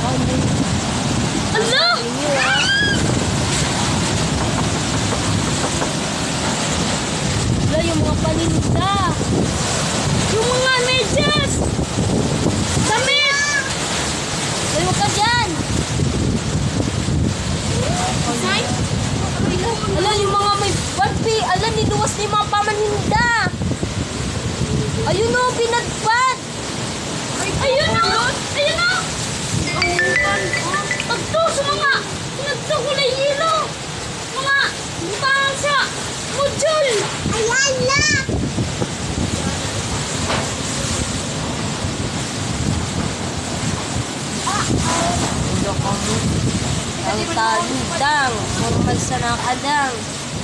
Ala! Ala, yung mga paninda. Yung mga medyas. Damit! Layo ka dyan. Ala, yung mga may barbi. Ala, niluwas na yung mga pamaninda. Ayun o, pinagpad. Ayun o! Ayun o! Pagto sa mga nagsakulay hilo. Mga bangsa. Mujol. Ayan na! Ang taludang, normal sa nakadang.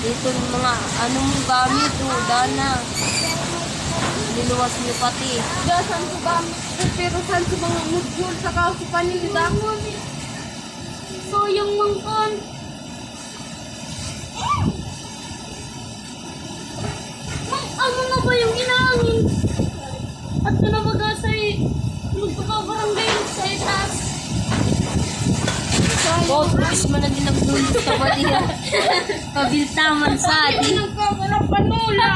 Dito yung mga anong gamit o dana. Niluwas niyo pati. Saan ko gamit? Pero saan sa mga module sa kausipan nila? So yung mangkon. Ano na ba yung inaangin? At ka na mag-asay magpakabarangay sa itas. Terus man lagi nagdulot ka ba diya? Pabiltaman sa atin. Nagkakalang panula.